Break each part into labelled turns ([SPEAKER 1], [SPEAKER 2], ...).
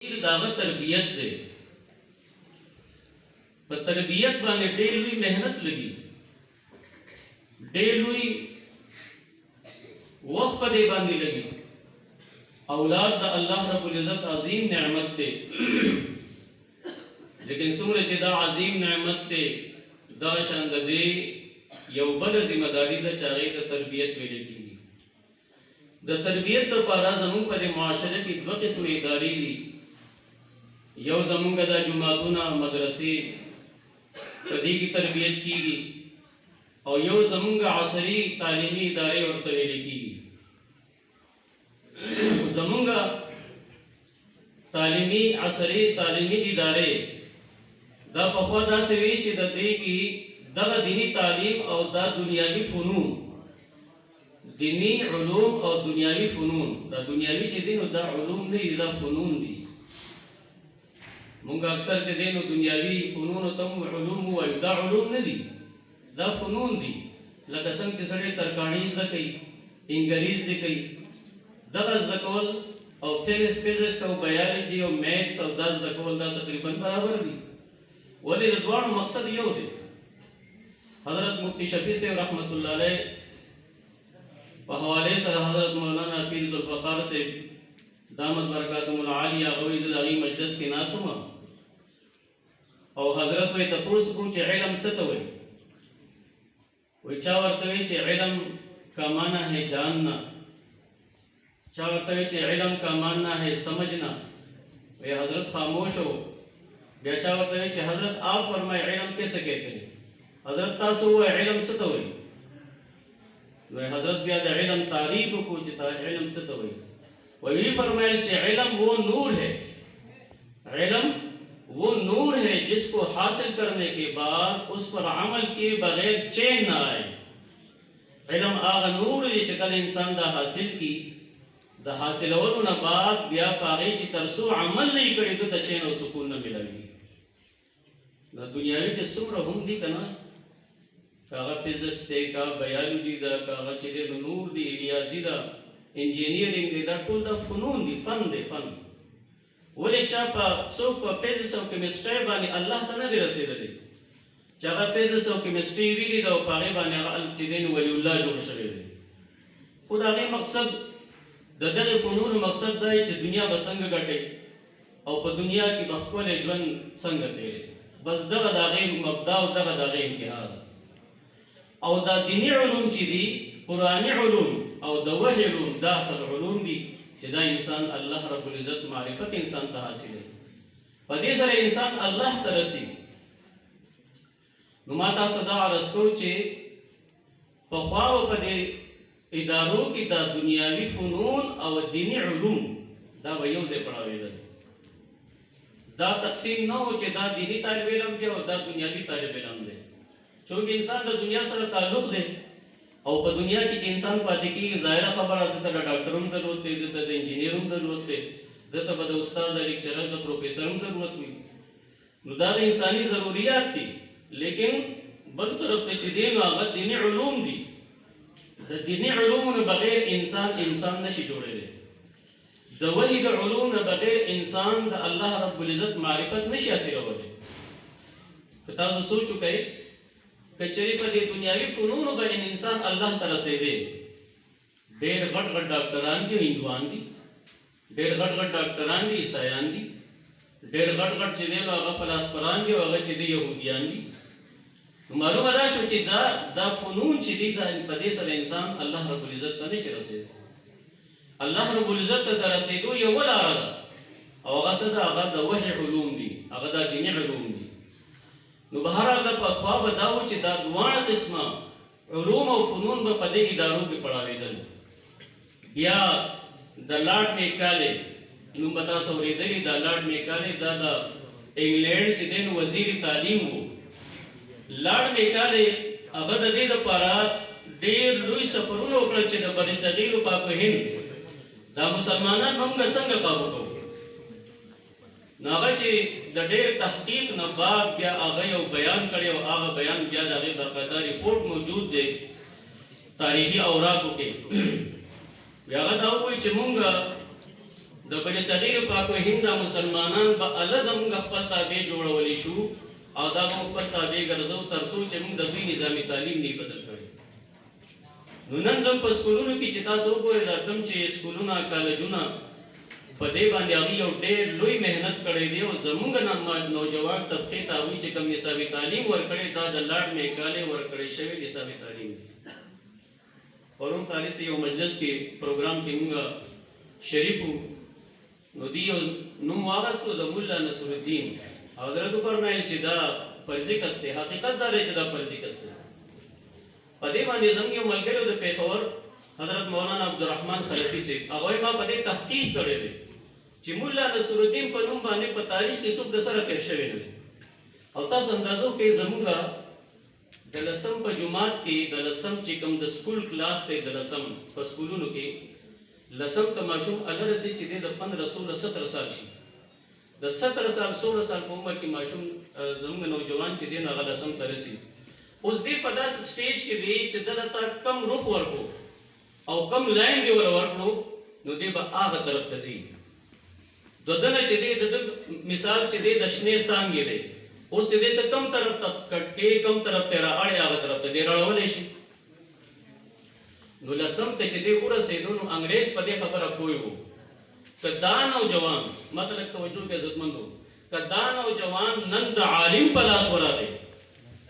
[SPEAKER 1] داغه تربیت دی په تربیت باندې ډېر لوی مهنت لګي ډېر لوی وخت په دې باندې لګي اولاد د الله رب العزت عظیم نعمت دی لیکن څومره چې دا عظیم نعمت دی دا شان د دې یو بل ذمہ داری ده چې هغې ته تربیت ویل کېږي د تربیت لپاره زموږ په دې معاشره کې دوه قسمې ادارې دي یو زمونږ د جماعتونه مدرسې په دې کې تربیت کېږي او یو زمونږ عصري تعلیمي ادارې ورته ویل کېږي زمونږ عصري تعلیمي ادارې دا پخوا داسې وي چې د دې کې دغه دیني تعلیم او دا دنیاوي فنون دینی علوم او دنیاوي فنون دا دنیاوي چې دي نو دا علوم نه دي دا فنون دي مونږ اکثر چې دینو دنیاوي فنونو ته علوم وایو دا علوم نه دي دا فنون دي لکه څنګه چې سړی ترکاڼي زده کوي انګلیسي زده کوي دغه زده کول او فزکس او بایولوژي او میتھس او دا زده کول دا تقریبا برابر دي ولې د دواړو مقصد یو دی حضرت مفتی شفیع صاحب رحمت الله علیه په حوالې سره حضرت مولانا پیر ذوالفقار صاحب دامت برکاتهم العالیه هغوی زه د هغې مجلس کې ناست وم او حضرت وایي تپوس کوم چې علم څه ته وایي وایي چا ورته وایي چې علم کا معنی ہے جاننا چا ورته وایي چې علم کا معنی ہے سمجھنا وایي حضرت خاموش ہو بیا چا ورته وایي چې حضرت آپ فرمائے علم کیسے کہتے ہیں حضرت تاسو وایي علم څه ته وایي نو حضرت بیا د علم تعریف وکړو چې علم څه ته وایي وہی فرمائل کہ علم وہ نور ہے علم وہ نور ہے جس کو حاصل کرنے کے بعد اس پر عمل کیے بغیر چین نہ آئے علم آغا نور ہے چکل انسان دا حاصل کی دا حاصل اولونا بعد بیا پاگئی چی ترسو عمل نہیں کری تو تا چین و سکون نہ ملوی دا دنیاوی چی سمر ہم دی کنا کاغا فزس تے کا بیالوجی دا کاغا چی دے نور دی ریاضی دا انجینیرینګ دی دا ټول د فنون دي فن دی فن ولې چا په څوک په فزکس او کیمسټري باندې الله ته نه دی رسېدلی چې هغه فزکس او کیمسټري ویلي ده او په هغې باندې هغه چې دی نو ولي الله جوړ شوی دی خو د هغې مقصد د دغې فنونو مقصد دا دی چې دنیا به څنګه ګټئ او په دنیا کې به ښکلی ژوند څنګه تېرئ بس دغه د هغې مبدا او دغه د هغې انتها ده او دا دیني علوم چې دي قرآني علوم او د وحی علوم دا اصل علوم دي چې دا انسان الله رب العزت معرفت انسان ته حاصل دی په دې سره انسان الله ته رسي نو ما تاسو دا عرض کوو چې پخوا په دې ادارو کې دا دنیاوي فنون او دیني علوم دا به یو ځای پړاوېدل دا تقسیم نه و چې دا دیني طالب علم دی او دا دنیاوي طالب علم دی چونکه انسان د دنیا سره تعلق دی او په دنیا کې چې انسان پاتې کېږي ظاهره خبره ده ته د ډاکټر هم ضرورت دی دته د انجینیر هم ضرورت دی دته به د استاد د لیکچرر د پروفیسر هم ضرورت وي نو دا د انساني ضروریات دي لیکن بل طرف ته چې دی نو هغه دیني علوم دي د دیني علومو نه بغیر انسان نشي جوړېدی د وحي د علوم نه بغیر انسان د الله رب العزت معرفت نشي حاصلولی که تاسو سوچ وکئ کچری په دې دنیاوي فنونو باندې انسان الله ته رسېدی ډېر غټ غټ ډاکټران دي هندوان دي ډېر غټ غټ ډاکټران دي عیسایان دي ډېر غټ غټ چې دی نو هغه فلسفران دي او هغه چې دی یهودیان دي معلومه دا شو چې دا فنون چې دي دا په دې سره انسان الله رب العزت ته نشي رسېدی الله رب العزت ته د رسېدو یوه لاره ده او هغه څه ده هغه د وحي علوم دي هغه د دیني علوم دي نو بهرحال د پخوا به دا و چې دا دواړه قسمه علوم او فنون به په دې ادارو کې پړاوېدل بیا د لارډ میکالې نوم به تاسو اورېدلي دا لارډ میکالې دا د انګلینډ چې دی نو وزیر تعلیم و لارډ میکالې هغه د دې دپاره ډېر لوی سفرونه وکړل چې د برصغیرو پاک هند دا مسلمانان موږ څنګه قابو کوو نو هغه چې د ډېر تحقیق نه بعد بیا هغه یو بیان کړی او هغه بیان بیا د هغې باقاعده ریپورټ موجود دی تاریخي اوراقو کې بیا هغه دا ووایي چې د بر صغیر پاک و هند مسلمانان به الله زموږ خپل تابع جوړولی شو او دا به خپل تابع ګرځو تر څو چې موږ د دوی نظامي تعلیم نه بدل کړي. نو نن زم په سکولونو کې چې تاسو وګورئ دا کوم چې سکولونه کالجونه په دې باندې هغوی یو ډېر لوی محنت کړی دی او زموږ نوجوان طبقې ته هغوی چې کوم نصابي تعلیم ورکړی دا د لارډ میکالې ورکړی شوی نصابي تعلیم دی. پرون تاریخ یو مجلس کې پروګرام کې موږ شریک وو نو دی یو نوم واغستو د مولا نصر الدین حضرت فرمایل چې دا فرضي کس دی. حقیقت دا دی چې دا فرضي کس دی. په دې باندې زموږ یو ملګری د پېښور حضرت مولانا عبدالرحمن خلفي صاحب هغوی ما په دې تحقیق کړی دی چې مولا نصر الدین په نوم باندې په تاریخ کې څوک د سره تېر شوی نه دی. او تاسو اندازه وکړئ زموږ د لسم په جماعت کې د لسم چې کوم د سکول کلاس دی د لسم په سکولونو کې لسم ته ماشوم هغه رسي چې دی د 15 16 17 سال شي. د 17 سال 16 سال په عمر کې ماشوم زموږ نوجوان چې دی هغه لسم ته رسي. اوس دې په داسې سټیج کې دی چې دلته کم رخ ورکو او کم لاین دی ورکړو نو دی به هغه طرف ته ځي. د دنه چې دی د مثال چې دی د شنې څانګې دی اوس دې ته کم طرف ته کټ کې کم طرف ته راړې هغه طرف ته دی راړولی شي. نو لسم ته چې دی ورسېدو نو انګریز په دې خبره پوه و که دا نوجوان مطلب توجه کې عزتمندو که دا نوجوان نن د عالم په لاس ورغی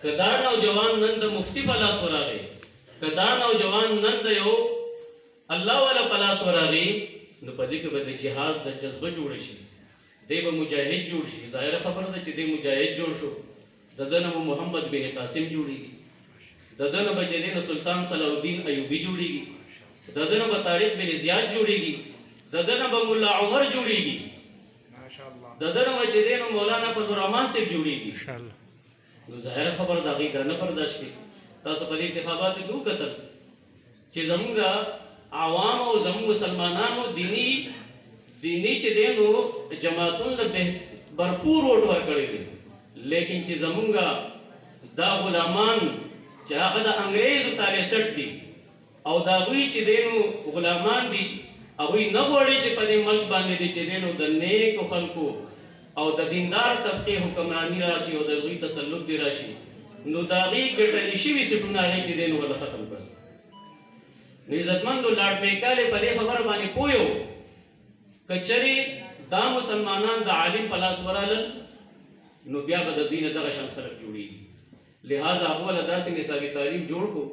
[SPEAKER 1] که دا نوجوان نن د مفتی په لاس ورغی که دا نوجوان نن د یو الله والا په لاس ورغی نو په دې کې به د جهاد د جذبه جوړ شي. دی به مجاهد جوړ شي. ظاهره خبره ده چې دی مجاهد جوړ شو د ده نه محمد بن قاسم جوړېږي د ده نه به چې دی سلطان صلاح الدین ایوبي جوړېږي د ده نه به طارق بن زیاد جوړېږي د ده نه به ملا عمر جوړېږي د ده نه به چې دی مولانا فضل الرحمن صاحب جوړېږي. نو ظاهره خبره ده هغوی دا نه برداشت کړي. تاسو په دې انتخاباتو کې وکتل چې زموږ عوام او زموږ مسلمانانو دیني چې دی نو جماعتونو له بھرپور ووټ ورکړی دی لیکن چې زموږ دا غلامان چې هغه د انګریزو تابع سټ دي او د هغوی چې دی نو غلامان دي هغوی نه غواړي چې په دې ملک باندې دی چې دی نو د نیکو خلکو او د دیندار طبقې حکمراني راشي او د هغوی تسلط دی راشي نو د هغوی ګټلي شوي سیټونه هغې چې دی نو ورله ختم کړل. نو عزتمندو لارډ میکالې په دې خبره باندې پوه و که چېرې دا مسلمانان د عالم په لاس ورغلل نو بیا به د دوی نه دغه شان خلک جوړېږي. لہذا هغه له داسې نصابي تعلیم جوړ کړو.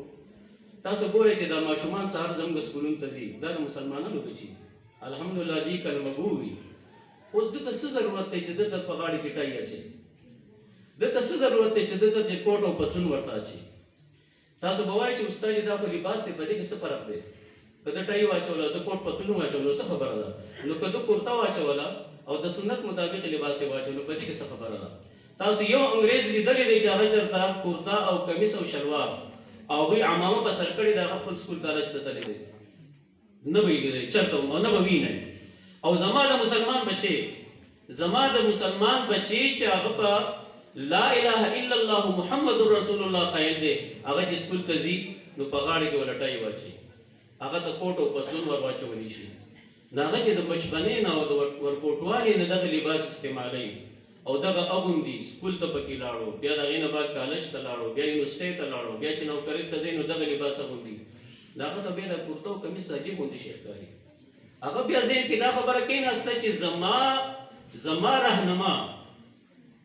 [SPEAKER 1] تاسو ګورئ چې دا ماشومان سهار زموږ سکولونو ته ځي دا د مسلمانانو بچي الحمدلله دوی کلمه ګو وي. اوس دته څه ضرورت دی چې دته په غاړې کې ټای اچوي؟ دته څه ضرورت دی چې دته چې کوټ او پتلون ورته اچوي؟ تاسو به وایئ چې استاد دا خو لباس دی په دې کې څه فرق دی؟ که د ټای واچوله د کوټ پتلون واچوله څه خبره ده؟ نو که د کورتا واچوله او د سنت مطابق لباس یې واچوله په دې کې څه خبره ده؟ تاسو یو انګریز لیدلی دی چې هغه چېرته کورتا او کمیس او شلوار او هغوی عمامه په سر کړې د هغه خپل سکول کالج ته تللی دی نه به یې لیدلی چېرته نه به وینئ. او زما د مسلمان بچې چې هغه په لا اله الا الله محمد رسول الله قایل دی هغه چې سکول ته ځي نو په غاړې کې ورله ټای واچوي هغه د کوټ او پتلون ور واچولی شي نو هغه چې د بچپنې نه او د ورکوټوالي نه دغه لباس استعمالوي او دغه اغوندي سکول ته پکې لاړو بیا د هغې نه بعد کالج ته لاړو بیا یونیورسټۍ ته لاړو بیا چې نوکرۍ ته ځئ نو دغه لباس اغوندي نو هغه ته بیا د کورتا او کمیس عجیب غوندې شی ښکاري. هغه بیا ذهن کې دا خبره کېناسته چې زما رهنما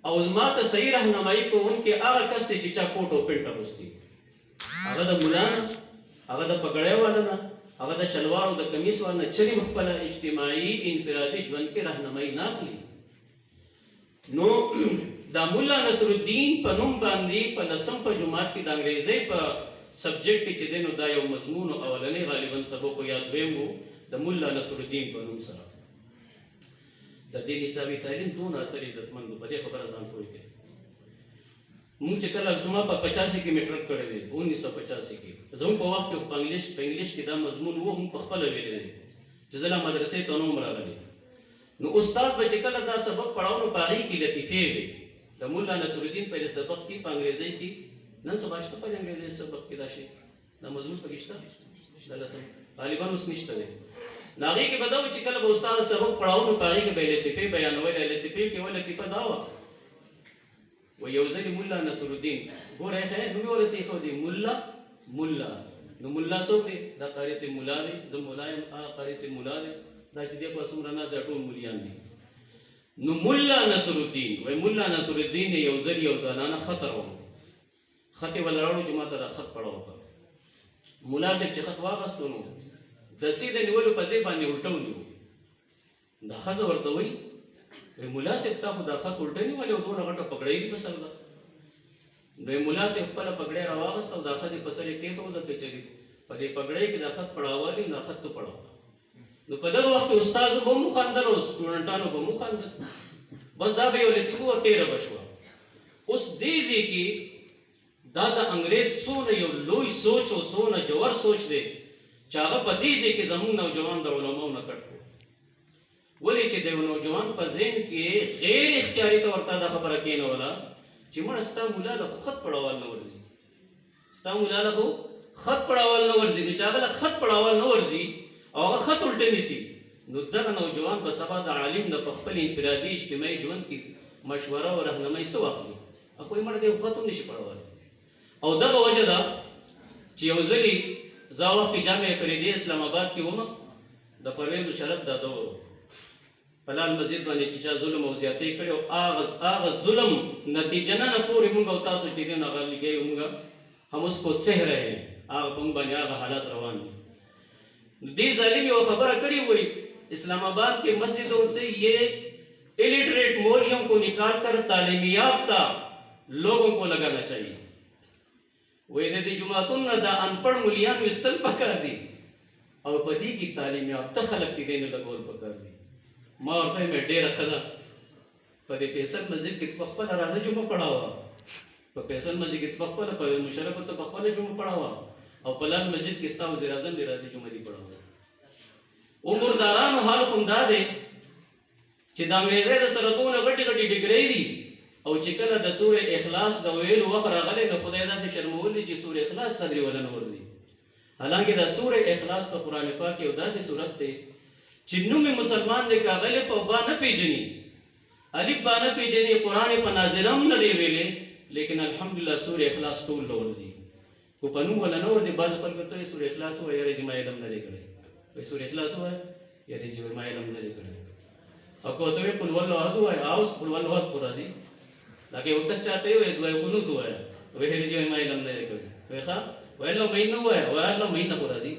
[SPEAKER 1] او زما ته صحیح رهنمایي کوونکی هغه کس دی چې چا کوټ او پینټ اغوستی هغه د ملا نه هغه د پګړۍ والا نه هغه د شلوار او د کمیس والا نه چرې خپله اجتماعي انفرادي ژوند کې رهنمایي نه اخلي. نو دا مولا نصر الدین په نوم باندې په لسم په جماعت کې د انګریزۍ په سبجیکټ کې چې دی نو دا یو مضمون اولنی غالبا سبق یا دویم و د مولا نصر الدین په نوم سره د دې نصابي تعلیم دونه اثر عزتمند په دې خبره ځان پوه کړي. موږ چې کله زما په 85 کې میټرک کړی دی 1985 کې زموږ په وخت کې په انګلیش کې دا مضمون و هم په خپله ویلی دی چې زه لا مدرسې ته نه وم راغلی. نو استاد به چې کله دا سبق پړاو نو په هغې کې لطیفې وي د مولا نصر الدین په سبق کې په انګریزۍ کې نن سبا شته په انګریزۍ سبق کې دا شی دا مضمون پکې شته د لسم غالبا اوس نشته دی. ناغي کې بدو چې کله به استاد سبق پڑھاو نو پاره کې به لطیفه بیانول لطیفه کې ول لطیفه داوا و یو ځل مولا نصر الدین ګوره خیر نو ورسې خو دی مولا نو مولا څوک دی دا قاری سي مولا دی زه مولا یم قاری سي مولا دی دا چې په څومره نه ټول مولیان دي نو مولا نصر الدین و مولا نصر الدین یو ځل یو ځانانه خطر و خط ولراړو جمعه ته خط پړاو مولا صاحب چې خط واغستو نو د سیده نیولو په ځای باندې الټو نیو دا ښځه ورته وایي مولا صاحب تا خو دا خط الټه نیولې او دونه غټه پګړۍ دي په سر ده نو مولا صاحب خپله پګړۍ راواغسته او دا ښځې په سر یې کېښوده چې په دې پګړۍ کې دا خط پړاوالي نو خط ته پړاو نو په دغه وخت کې استاد به مو خندل او سټوډنټانو به مو خندل بس دا به یو لطیفه او تیره بشوه اوس دې ځای کې دا د انګریز څونه یو لوی سوچ او څونه جوور سوچ دی چې هغه په دې ځای کې زموږ نوجوان د علماو نه کټ کړو ولې چې د یو نوجوان په ذهن کې غیر اختیاري طور ته دا خبره کېنوله چې مړه ستا مولا له خط پړاوال نه ورځي ستا مولا له خط پړاوال نه ورځي نو چې هغه له خط پړاوال نه ورځي او هغه خط الټه نیسي نو دغه نوجوان په سبا د عالم نه په خپل انفرادي اجتماعي ژوند کې مشوره او رهنمایي څه واخلي هغه یې مړه دی خط هم نشي پړاولی او دغه وجه ده چې یو ځلې زه وخت کې جامع فریدي اسلام آباد کې وم د پرویز مشرف دا دور په لال مسجد باندې چې چا ظلم او زیاتې کړي او هغه ظلم نتیجه نه پورې موږ او تاسو چې دین هغه لګي موږ هم اس کو سحر ہے هغه په باندې هغه حالات روان دي دې ظالم یو خبره کړې وای اسلام آباد کے مسجدوں سے یہ इलिटरेट मोलियों को निकाल कर तालीम याफ्ता लोगों को लगाना चाहिए वही दे जुमातुन दा अनपढ़ मुलियान विस्तल पकड़ दी और पदी की तालीम याफ्ता खलक ची देने लगोल पकड़ दी मां और मैं डेर खला पदे पेसल मस्जिद की पखपल राजा जुमा पढ़ा हुआ तो पेसल मस्जिद की पखपल पर मुशर्रफ तो पखपल जुमा पढ़ा हुआ और पलान मस्जिद किस्ता वज़ीर आज़म दे राजा जुमा दी पढ़ा हुआ उमरदारान हाल खुमदा दे چې د انګریزي د سره دونه غټي غټي ډیګري دي او چې کله د سورې اخلاص د ویلو وخت راغلی نو خدای داسې شرمول دي چې سورې اخلاص تدری ولا نه ورځي حالانکه د سورې اخلاص په قران پاک کې یو داسې سورت دی چې نوم مسلمان دی کاغله په با نه پیژني الف با نه پیژني قران په نازلم نه دی ویلې لیکن الحمدلله سورې اخلاص ټول ورځي کو په نوم ولا نه ورځي بعض خلک ته سورې اخلاص وایي یاره جما علم نه لري وایي سورې اخلاص وایي یاره جما علم نه لري او کو ته قل والله احد ہے اوس قل والله احد قرازی لکه وکړه چاته وي دوی قنوت وای وې هري چې ما علم نه کوي وای ښا وای الله مینه وای وای الله مینه قرازی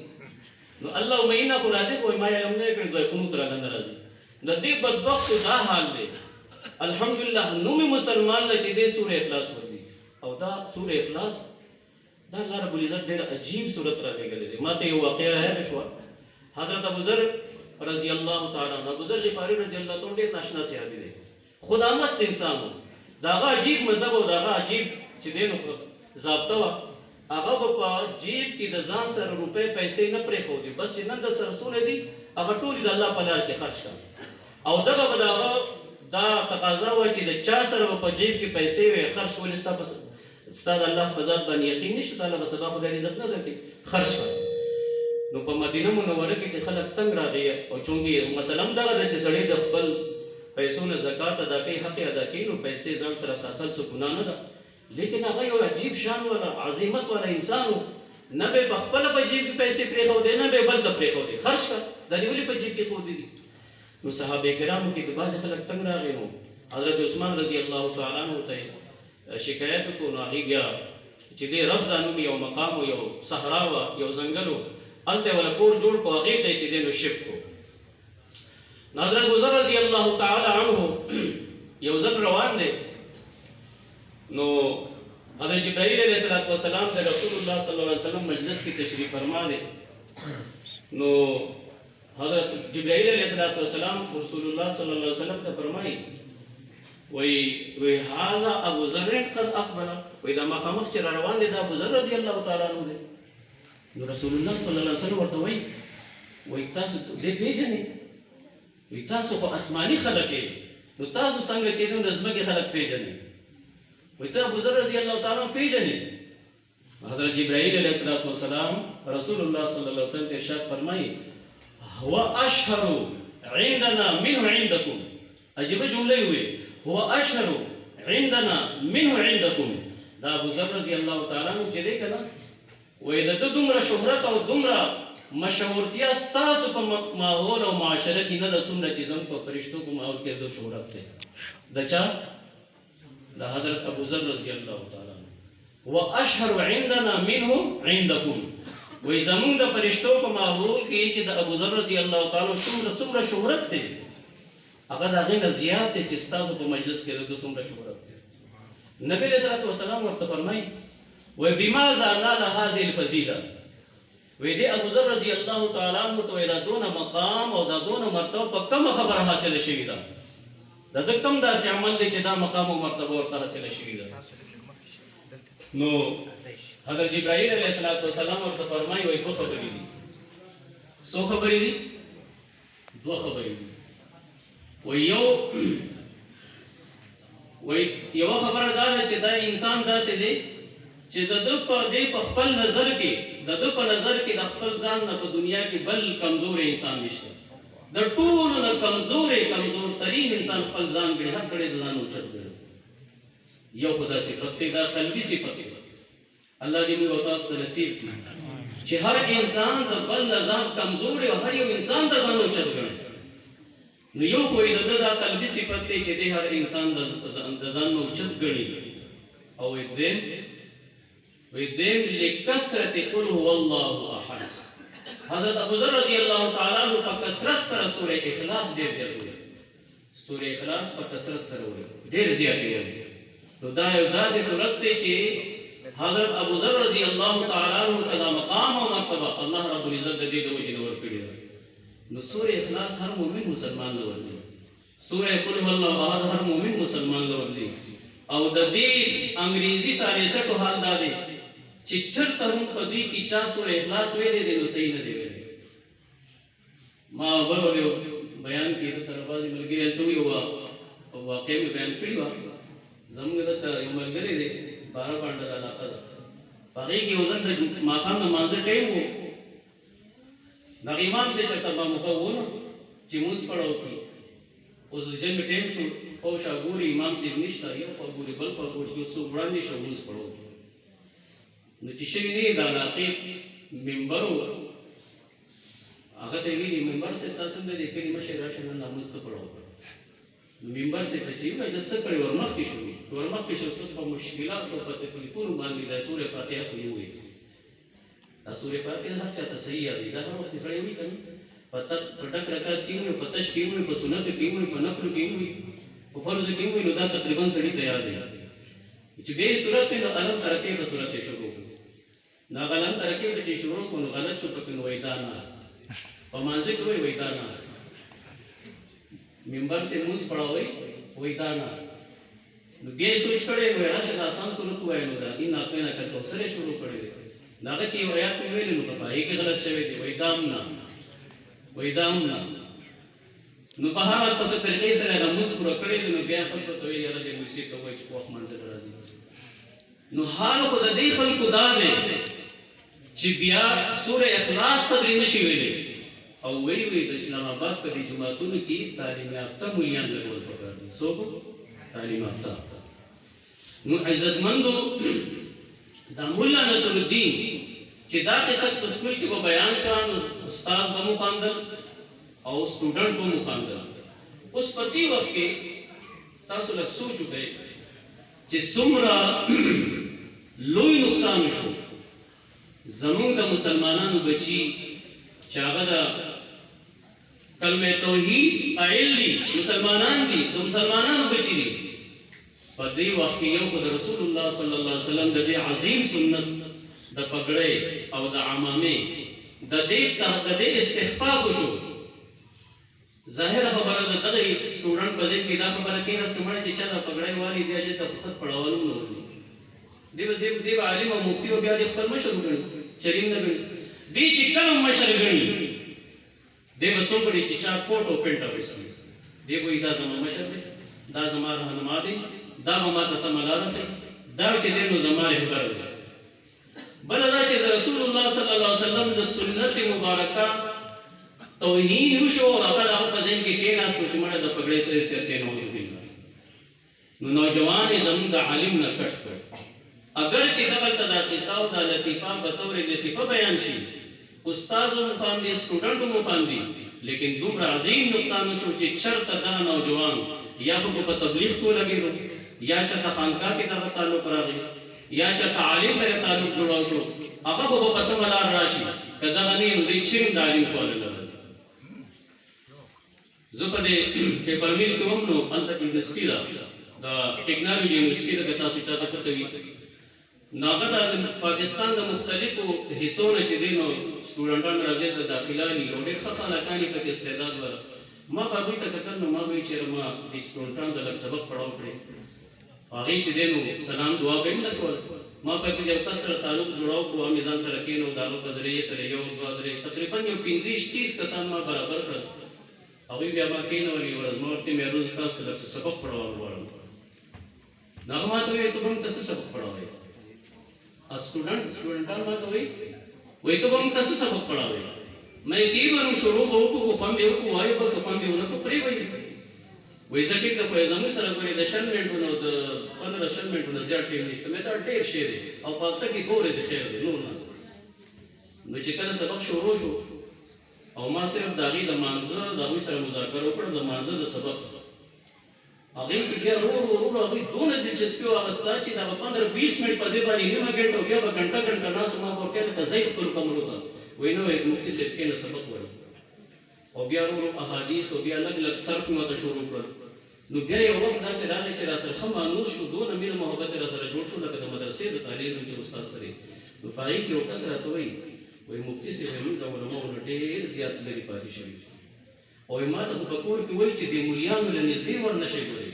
[SPEAKER 1] نو الله مینه قرازی وای ما علم نه کوي دوی قنوت را نه راځي د دې بدبخت دا حال دی الحمدلله نو مسلمان چې دې سورې اخلاص ورځي او دا سورې اخلاص دا الله رب العزت ډېر عجیب صورت را لګلې دي ماته یو واقعه ہے شو حضرت ابو ذر رضی اللہ تعالی عنہ ابو ذر غفاری رضی اللہ تعالی عنہ ناشنا صحابی دی خدا مست انسان داغه عجیب مذهب او داغه عجیب چې دینو ضابطه وا هغه په جیب کې د ځان سره روپے پیسې نه پرې خو دي بس چې نن د رسول دی هغه ټول د الله په لار کې خرج کړ او دغه بداغه دا تقاضا و چې د چا سره په جیب کې پیسې وي خرج کول استاد الله په ذات باندې یقین نشته الله به سبا خدای عزت نه درکړي خرج کړ نو په مدینه منوره کې چې خلک تنگ راغی او چونګي مثلا دغه د چې سړی د خپل پیسو نه زکات ادا کوي حق ادا کوي نو پیسې ځان سره ساتل څه ګناه نه ده لیکن هغه یو عجیب شان ولا عظمت ولا انسان نه به خپل په جیب کې پیسې پرې خو دی نه به بل د پرې خو دی خرج کړ د نیولې په جیب کې خو دی نو صحابه کرامو کې د بعض خلک تنگ راغی نو حضرت عثمان رضی الله تعالی عنہ ته شکایت کو نو هغه چې دې رب ځانو یو مقام یو صحرا یو ځنګل الته ولا کور جوړ کو هغه ته چې دینو شپ کو حضرت ابو ذر رضی الله تعالی عنہ یو ځل روان دي نو حضرت جبرائیل علیہ السلام د رسول الله صلی الله علیه وسلم مجلس کې تشریف فرما دي نو حضرت جبرائیل علیہ السلام رسول الله صلی الله علیه وسلم سے فرمایي وی هذا ابو ذر قد اقبل وی دا مخامخ چې روان دي دا ابو ذر رضی الله تعالی عنہ دي نو رسول الله صلی الله علیه وسلم ورته وای تاسو دې پیژنئ وی تاسو خو آسماني خلک یې نو تاسو څنګه چې د زمکې خلک پیژنئ وی ته ابو ذر رضی الله تعالی عنہ پیژنئ حضرت جبرائیل علیہ السلام رسول الله صلی الله علیه وسلم ته ارشاد فرمایي هو اشهر عندنا منه عندكم. عجیبه جمله وي، هو اشهر عندنا منه عندكم. دا ابو ذر رضی الله تعالی عنہ چې دی کنه وای د دومره شهرت او دومره مشهورتیا ستاسو په ماحول او معاشره کې نه د څومره چې زم په فرشتو په ماحول کې د شهرت دی. د چا؟ د حضرت ابو ذر رضی الله تعالی عنہ. واشهر عندنا منه عندكم. وای زمونږ د فرشتو په ماحول کې چې د ابو ذر رضی الله تعالی څومره شهرت دی هغه د هغې نه زیات دی چې ستاسو په مجلس کې د څومره شهرت دی. نبی علیہ الصلوۃ والسلام ورته فرمایي وای بماذا نال هذه الفضیله. وای دی ابو ذر رضی الله تعالی عنہ ته دا دونه مقام او دا دونه مرتبه په کومه خبره حاصله شوې ده؟ د ده کوم داسې عمل دی چې دا مقام او مرتبه ورته حاصله شوې ده؟ نو حضرت جبرائیل علیہ السلام ورته فرمایي وای دوه خبرې دي. څو خبرې دي؟ دوه خبرې دي. وای یوه خبره دا ده چې دا انسان داسې دی چې د ده په خپل نظر کې د خپل ځان نه په دنیا کې بل کمزور انسان نشته. د ټولو نه کمزورترین انسان خپل ځان ګڼي. هر سړی د ځان اوچت ګڼي. یو خو دا صفت دی، دا قلبي صفت دی. الله دې موږ او تاسو ته نصیب کړي چې هر انسان د بل نه ځان کمزور او هر یو انسان د ځان اوچت ګڼي. نو یو خو یې د ده دا قلبي صفت دی چې دی هر انسان د ځان نه اوچت ګڼي. او ویدیم لکثرت قل هو الله احد. حضرت ابو ذر رضی الله تعالی عنہ په کثرت سره سوره اخلاص ډیر زیات وایي. سوره اخلاص په کثرت سره وایي، ډیر زیات وایي. نو دا یو داسې صورت دی چې حضرت ابو ذر رضی الله تعالی عنہ ته دا مقام او مرتبه الله رب العزت د دې د وجې نه ورکړې ده. نو سوره اخلاص هر مؤمن مسلمان له ورځي. سوره قل هو الله احد هر مؤمن مسلمان له ورځي. او د دې انګریزي تاریخ حال دا دی چې چرته هم په دې کې چا سوره اخلاص ویلې دی نو صحیح نه دی ویلې. ما بل یو بیان کې د طرفازي ملګری هلته وي او واقع مې بیان کړي وه. زموږ دلته یو ملګری دی باره پانډه د علاقه ده. په هغې کې یو ځل د ماښام د لمانځه ټایم و. دغه امام صاحب چېرته باموخه ونه چې مونځ پړاو کړي. اوس د جمعې ټایم شو، خوا شا ګوري امام صاحب نشته، یو خوا ګوري بل خوا ګوري چې څوک وړاندې شه مونځ پړاو کړي. نو چې شوي نه د علاقې ممبر و هغه ته یې ویلي ممبر صاحب تاسو هم د دې کلي مشر راشه نن لمونځ ته پړاو کړه. نو ممبر صاحب ته چې وایي زه څه کړی ورمخکې شو څه په مشکلاتو په تکلیفونو باندې دا سورې فاتحه خو یې وویل. دا سورې فاتحه هر چاته صحیح یادوي. دا هر وخت سړی وایي که نه په ډک رکعت کې وایي، په تش کې وایي، په سنتو کې وایي، په نفلو کې وایي، په فرضو کې وایي. نو دا تقریبا سړي ته یاد دی چې بیا یې صورت وي نو الم ترکې په صورت یې شروع کړو. نو هغه الم ترکې به چې شروع کړو نو غلط شو پکې نو وایي دا نه په مانځه کې وایي دا نه ممبر سے لمونځ پړاوئ وایي دا نه. نو بیا یې سوچ کړی نو راشه دا آسان صورت ووایه نو دا ان اعطیناک الکوثر یې شروع کړی دی. نو هغه چې یو آیات مې ویلي نو په هغې کې غلط شوی دی. وایي دا هم نه نو په هر حال په څه طریقې سره هغه لمونځ پوره کړی دی. نو بیا خلکو ته ویل یاره دې موسیق ته وایي چې په وخت منځه ته راځي. نو حال خو د دې خلکو دا دی چې بیا سوره اخلاص قدرې نشي ویلی او وی د اسلام آباد په دې جوماتونو کې تعلیم یافته ملیان لګول پکار دي. څوک تعلیم یافته؟ نو عزتمندو دا مولا نصر الدین چې دا قصه په سکول کې به بیان شوه نو استاد به مو خواندل او سټوډنټ به مو خواندل. اوس په دې وخت کې تاسو لږ سوچ وکړئ چې څومره لوی نقصان شو زمونږ د مسلمانانو بچي چې هغه د کلمه توحید قائل دي، مسلمانان دي، د مسلمانانو بچي دي. په دې وخت کې یو د رسول الله صلی الله علیه وسلم د دې عظیم سنت د پګړۍ او د عمامې د دې استخفاف وشو. ظاهره خبره ده دغه سټوډنټ په ذهن کې دا خبره کېناسته مړه چې چا د پګړۍ والي دی چې د خط پړاوالو نه ورځي. دی به عالم او مفتي او بیا د خپل مشر وګڼي چریم نه ګڼي. دی چې کله مشر ګڼي دی به څوک ګڼي چې چا کوټ او پینټ اغوستی. دی به وایي دا زما مشر دی، دا زما رهنما دی، دا به ماته سمه لاره ښیي، دا چې دی نو زما رهبر دی. بله دا چې د رسول الله صلی الله علیه وسلم د سنت مبارکه توهین وشو هغه د په ځین کې کېناستو چې مړه د پګړې سره سیته نوځي نو نوجوان زمون د عالم نه کټ کړ اگر چې دغه د قصه او د لطیفه په تور لطیفه بیان شي استاد مفهم دي سټوډنټ مفهم دي لیکن دومره عظیم نقصان شو چې چرته دا نوجوان یا په تبلیغ کو لګیږي یا چې د خانقاه کې دغه تعلق راغی یا چې عالم سره تعلق جوړاو شو هغه په پسمه لار راشي کدا نه دوی چیرې د عالم کول لري زه په دې پرمیل کې هم نو انت یونیورسيټي دا ټیکنالوژي یونیورسيټي د تاسو چاته پته وي ناغه د پاکستان د مختلفو حصو نه چې دینو سټوډنټان راځي ته داخله دي او ډېر ښه خلکانی په استعداد ور ما په دې ته کتل نو ما به چې ما د سټوډنټان د سبق پڑھاو کړی هغه چې دینو سلام دعا به نه کول ما په دې یو کسر تعلق جوړاو کو میزان سره کېنو دالو په ذریعہ سره یو دوه درې تقریبا یو 15-30 کسان ما برابر کړ هغه بیا ما کېنو لري ورځ مو ته مې روز تاسو د سبق پڑھاو ورم نو ما ته یو کوم تاسو سبق پڑھاوي स्टूडेंटان ما ته وای ته کوم تاسو سبق پڑھاوي مې کی ورو شروع وکړو په دې کو وای په کوم دې ونه کو پری وای زه ټیک د فیضانو سره کوي د شرمنټونو د 15 شرمنټونو زیات ټیم نشته مې ته ډېر شي او په تاسو کې ګورې چې خیر دی نو چې کله سبق شروع شو او ما صرف داغي د منځه د وې سره مذاکره وکړه د منځه د سبق هغه کې بیا ورو هغه دونه دلچسپي واغسته چې دا 15-20 منټ په ځای باندې نیمه ګنټه او بیا به ګنټه ناس ما ورته ته ځای خپل کوم وروته وینو یو مفتی صاحب کې نه سبق وایي او بیا ورو احادیث او بیا لګ صرف نو ته شروع کړ نو بیا یو وخت داسې راغی چې را سره خمانو شو دونه مینه محبت را سره جوړ شو لکه د مدرسې د تعلیم چې استاد سره نو فای کې یو کس راته وایي مفتی صاحب موږ د علماء ډېر زیات لري پاتې شوی او ما ته په کور کې وایي چې د مولیانو له نږدې ورنشي ګوري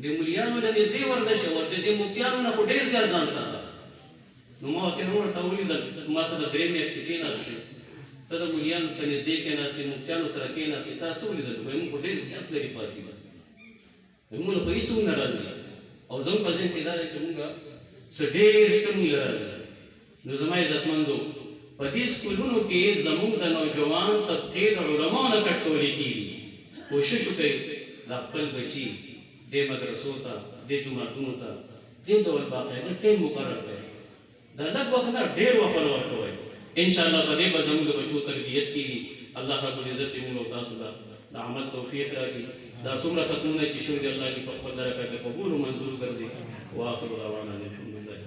[SPEAKER 1] د مولیانو له نږدې ورنشي ورته د مفتیانو نه ډېر زیات ځان سره نو ما ته ورته ولیدل ما سره درې میاشتې کېناستې ته د مولیانو ته نږدې کېناستې مفتیانو سره کېناستې تاسو ولیدل موږ ډېر زیات لري پاتې موږ خو هېڅ نه راځي او زموږ په ذهن کې دا دی چې موږ څه ډېر ښه موږ راځي نو زما عزتمندو په دې سکولونو کې زموږ د نوجوان طبقې د علماو نه کټولې کېږي کوشش وکړئ د خپل بچي دې مدرسو ته دې جوماتونو ته دې ډول باقاعده ټیم مقرر کړئ دا لږ وخت نه ډېر وخت ورکوئ انشاءالله په دې به زموږ د بچو تربیت کېږي الله رب العزت موږ او تاسو ته د عمل توفیق راکړي دا څومره ختمونه چې شوي دي الله دې په خپل درکه کې قبول او منظور ګرځي واخر دعوانا الحمدلله